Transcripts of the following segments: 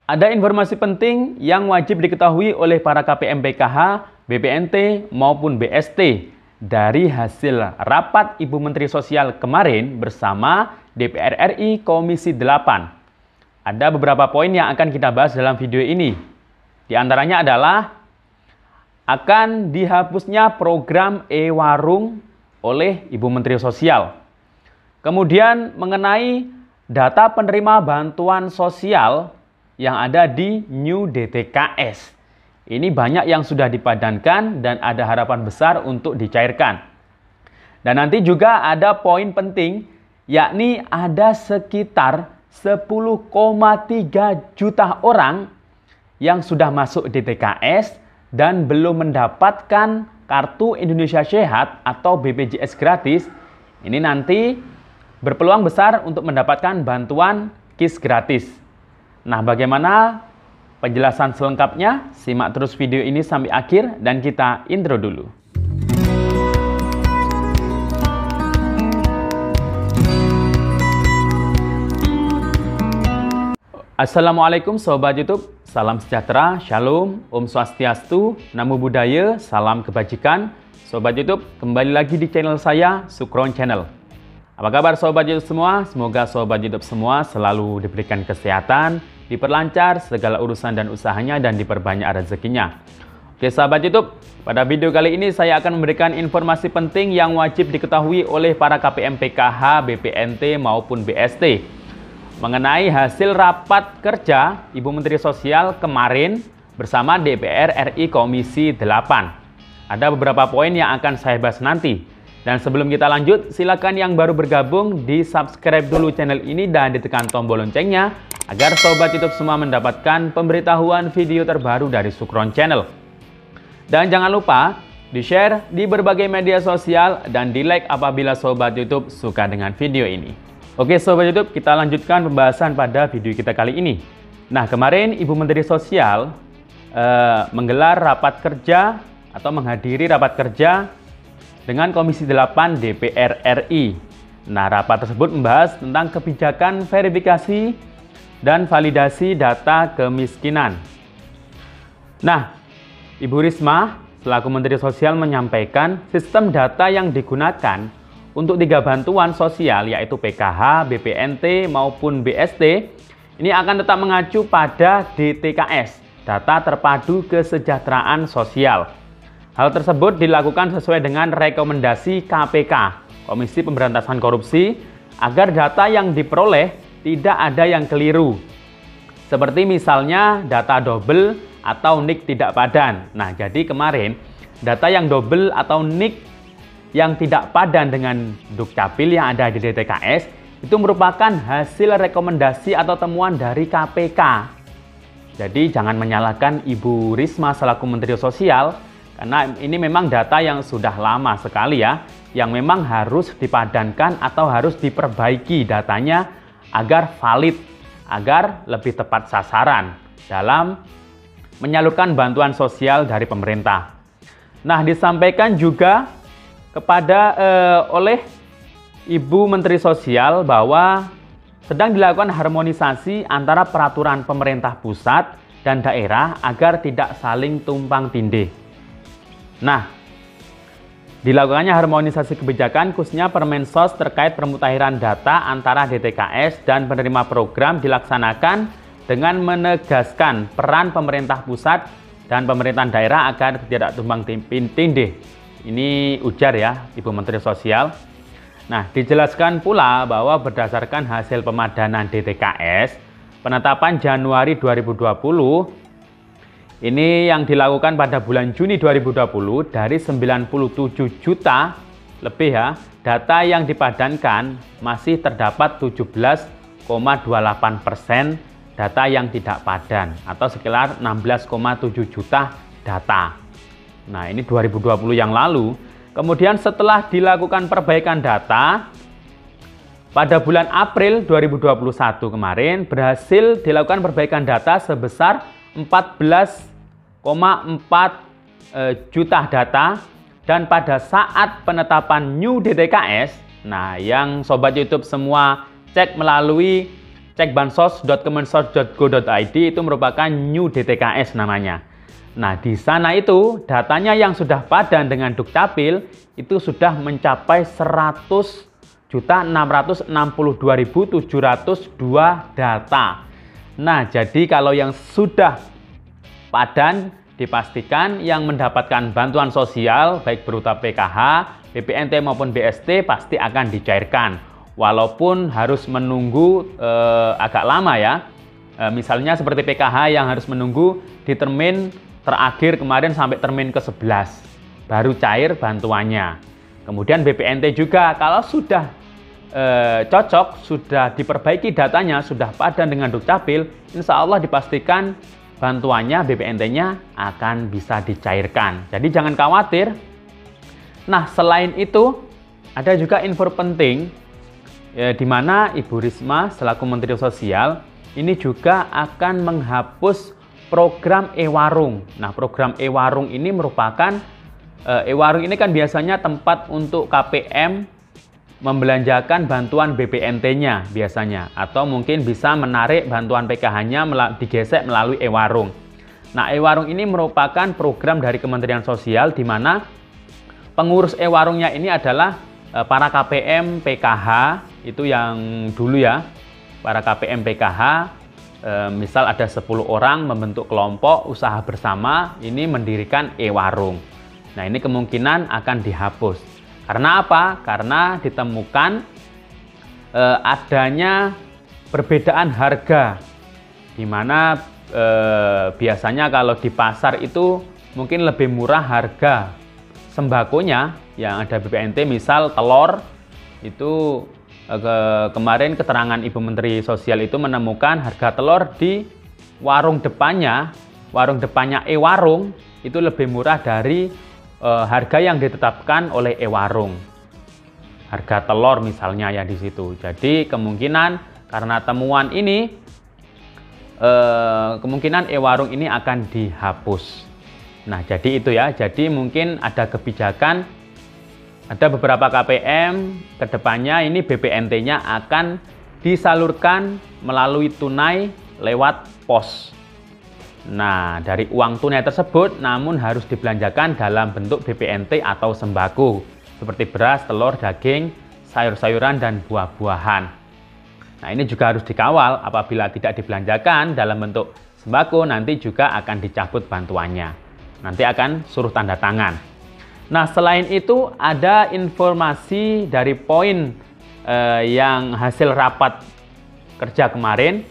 Ada informasi penting yang wajib diketahui oleh para KPM PKH, BPNT maupun BST dari hasil rapat Ibu Menteri Sosial kemarin bersama DPR RI Komisi 8. Ada beberapa poin yang akan kita bahas dalam video ini. Di antaranya adalah akan dihapusnya program e-warung oleh Ibu Menteri Sosial. Kemudian mengenai data penerima bantuan sosial yang ada di New DTKS. Ini banyak yang sudah dipadankan dan ada harapan besar untuk dicairkan. Dan nanti juga ada poin penting, yakni ada sekitar 10,3 juta orang yang sudah masuk DTKS dan belum mendapatkan Kartu Indonesia Sehat atau BPJS gratis. Ini nanti berpeluang besar untuk mendapatkan bantuan KIS gratis. Nah, bagaimana penjelasan selengkapnya? Simak terus video ini sampai akhir dan kita intro dulu. Assalamualaikum Sobat YouTube, salam sejahtera, Shalom, Om Swastiastu, Namo Buddhaya, salam kebajikan. Sobat YouTube, kembali lagi di channel saya, Sukron Channel. Apa kabar Sobat YouTube semua? Semoga Sobat YouTube semua selalu diberikan kesehatan, diperlancar segala urusan dan usahanya, dan diperbanyak rezekinya. Oke Sobat YouTube, pada video kali ini saya akan memberikan informasi penting yang wajib diketahui oleh para KPM PKH, BPNT maupun BST mengenai hasil rapat kerja Ibu Menteri Sosial kemarin bersama DPR RI Komisi 8. Ada beberapa poin yang akan saya bahas nanti. Dan sebelum kita lanjut, silakan yang baru bergabung di subscribe dulu channel ini dan ditekan tombol loncengnya agar Sobat YouTube semua mendapatkan pemberitahuan video terbaru dari Sukron Channel. Dan jangan lupa di-share di berbagai media sosial dan di-like apabila Sobat YouTube suka dengan video ini. Oke Sobat YouTube, kita lanjutkan pembahasan pada video kita kali ini. Nah, kemarin Ibu Menteri Sosial menggelar rapat kerja atau menghadiri rapat kerja dengan Komisi 8 DPR RI. Nah, rapat tersebut membahas tentang kebijakan verifikasi dan validasi data kemiskinan. Nah, Ibu Risma selaku Menteri Sosial menyampaikan sistem data yang digunakan untuk 3 bantuan sosial yaitu PKH, BPNT maupun BST ini akan tetap mengacu pada DTKS, Data Terpadu Kesejahteraan Sosial. Hal tersebut dilakukan sesuai dengan rekomendasi KPK, Komisi Pemberantasan Korupsi, agar data yang diperoleh tidak ada yang keliru. Seperti misalnya data double atau NIK tidak padan. Nah, jadi kemarin data yang double atau NIK yang tidak padan dengan Dukcapil yang ada di DTKS itu merupakan hasil rekomendasi atau temuan dari KPK. Jadi jangan menyalahkan Ibu Risma selaku Menteri Sosial, karena ini memang data yang sudah lama sekali ya, yang memang harus dipadankan atau harus diperbaiki datanya agar valid, agar lebih tepat sasaran dalam menyalurkan bantuan sosial dari pemerintah. Nah, disampaikan juga kepada oleh Ibu Menteri Sosial bahwa sedang dilakukan harmonisasi antara peraturan pemerintah pusat dan daerah agar tidak saling tumpang tindih. Nah, dilakukannya harmonisasi kebijakan khususnya Permensos terkait permutahiran data antara DTKS dan penerima program dilaksanakan dengan menegaskan peran pemerintah pusat dan pemerintahan daerah agar tidak tumpang tindih. Ini ujar ya Ibu Menteri Sosial. Nah, dijelaskan pula bahwa berdasarkan hasil pemadanan DTKS penetapan Januari 2020 ini yang dilakukan pada bulan Juni 2020 dari 97 juta lebih ya, data yang dipadankan masih terdapat 17,28% data yang tidak padan atau sekitar 16,7 juta data. Nah, ini 2020 yang lalu. Kemudian setelah dilakukan perbaikan data pada bulan April 2021 kemarin berhasil dilakukan perbaikan data sebesar 14,4 juta data, dan pada saat penetapan New DTKS, nah yang Sobat YouTube semua cek melalui cek bansos.kemensos.go.id itu merupakan New DTKS namanya. Nah, di sana itu datanya yang sudah padan dengan Dukcapil itu sudah mencapai 100.662.702 data. Nah, jadi kalau yang sudah padan dipastikan yang mendapatkan bantuan sosial baik berupa PKH, BPNT maupun BST pasti akan dicairkan. Walaupun harus menunggu agak lama ya. Misalnya seperti PKH yang harus menunggu di termin terakhir kemarin sampai termin ke-11 baru cair bantuannya. Kemudian BPNT juga kalau sudah cocok, sudah diperbaiki datanya, sudah padan dengan Dukcapil, insya Allah dipastikan bantuannya, BPNT-nya akan bisa dicairkan. Jadi jangan khawatir. Nah, selain itu ada juga info penting di mana Ibu Risma selaku Menteri Sosial ini juga akan menghapus program e-warung. Nah, program e-warung ini merupakan e-warung ini kan biasanya tempat untuk KPM membelanjakan bantuan BPNT-nya biasanya, atau mungkin bisa menarik bantuan PKH-nya digesek melalui e-warung. Nah, e-warung ini merupakan program dari Kementerian Sosial di mana pengurus e-warungnya ini adalah para KPM PKH, itu yang dulu ya, para KPM PKH, misal ada 10 orang membentuk kelompok usaha bersama, ini mendirikan e-warung. Nah, ini kemungkinan akan dihapus. Karena apa? Karena ditemukan adanya perbedaan harga, di mana biasanya kalau di pasar itu mungkin lebih murah harga sembakonya yang ada BPNT, misal telur itu kemarin keterangan Ibu Menteri Sosial itu menemukan harga telur di warung depannya e-warung itu lebih murah dari harga yang ditetapkan oleh e-warung, harga telur misalnya ya di situ. Jadi kemungkinan karena temuan ini, kemungkinan e-warung ini akan dihapus. Nah, jadi itu ya. Jadi mungkin ada kebijakan, ada beberapa KPM kedepannya ini BPNT-nya akan disalurkan melalui tunai lewat pos. Nah, dari uang tunai tersebut namun harus dibelanjakan dalam bentuk BPNT atau sembako seperti beras, telur, daging, sayur-sayuran, dan buah-buahan. Nah, ini juga harus dikawal. Apabila tidak dibelanjakan dalam bentuk sembako, nanti juga akan dicabut bantuannya. Nanti akan suruh tanda tangan. Nah, selain itu ada informasi dari poin yang hasil rapat kerja kemarin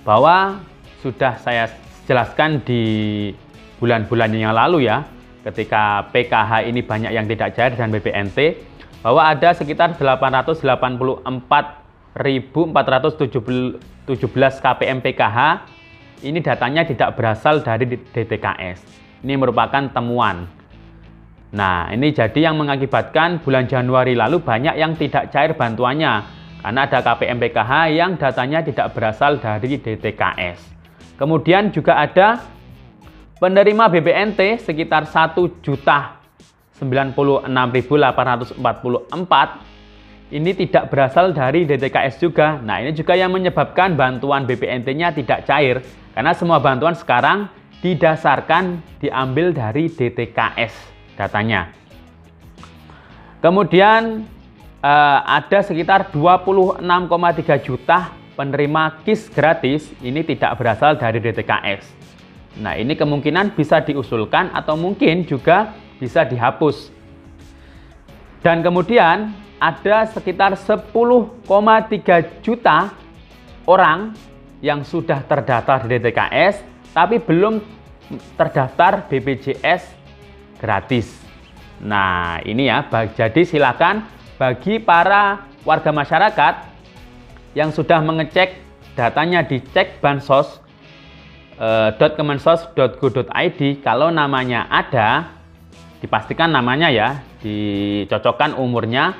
bahwa sudah saya jelaskan di bulan-bulan yang lalu ya, ketika PKH ini banyak yang tidak cair dan BPNT, bahwa ada sekitar 884.417 KPM PKH ini datanya tidak berasal dari DTKS. Ini merupakan temuan. Nah, ini jadi yang mengakibatkan bulan Januari lalu banyak yang tidak cair bantuannya karena ada KPM PKH yang datanya tidak berasal dari DTKS. Kemudian juga ada penerima BPNT sekitar 1.096.844 ini tidak berasal dari DTKS juga. Nah, ini juga yang menyebabkan bantuan BPNT-nya tidak cair karena semua bantuan sekarang didasarkan diambil dari DTKS datanya. Kemudian ada sekitar 26,3 juta penerima KIS gratis ini tidak berasal dari DTKS. Nah, ini kemungkinan bisa diusulkan atau mungkin juga bisa dihapus. Dan kemudian ada sekitar 10,3 juta orang yang sudah terdaftar di DTKS tapi belum terdaftar BPJS gratis. Nah, ini ya, jadi silakan bagi para warga masyarakat yang sudah mengecek datanya di cek bansos.kemensos.go.id, kalau namanya ada, dipastikan namanya ya, dicocokkan umurnya,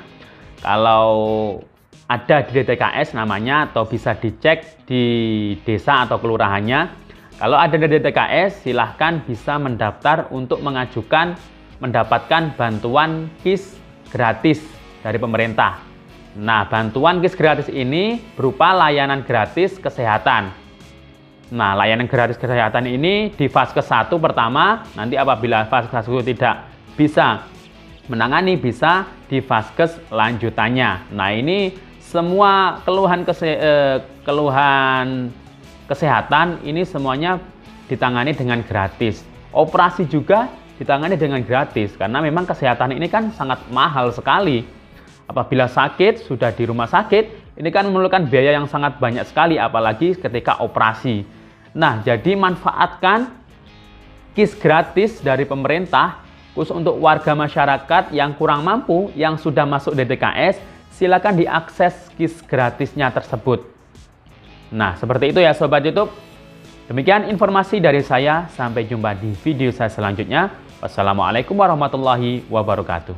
kalau ada di DTKS namanya atau bisa dicek di desa atau kelurahannya. Kalau ada di DTKS, silahkan bisa mendaftar untuk mengajukan mendapatkan bantuan KIS gratis dari pemerintah. Nah, bantuan KIS gratis ini berupa layanan gratis kesehatan. Nah, layanan gratis kesehatan ini di Vaskes 1 pertama, nanti apabila Vaskes 1 tidak bisa menangani, bisa di Vaskes lanjutannya. Nah, ini semua keluhan kesehatan ini semuanya ditangani dengan gratis. Operasi juga ditangani dengan gratis, karena memang kesehatan ini kan sangat mahal sekali. Apabila sakit, sudah di rumah sakit, ini kan memerlukan biaya yang sangat banyak sekali, apalagi ketika operasi. Nah, jadi manfaatkan KIS gratis dari pemerintah, khusus untuk warga masyarakat yang kurang mampu, yang sudah masuk DTKS, silakan diakses KIS gratisnya tersebut. Nah, seperti itu ya Sobat YouTube. Demikian informasi dari saya, sampai jumpa di video saya selanjutnya. Wassalamualaikum warahmatullahi wabarakatuh.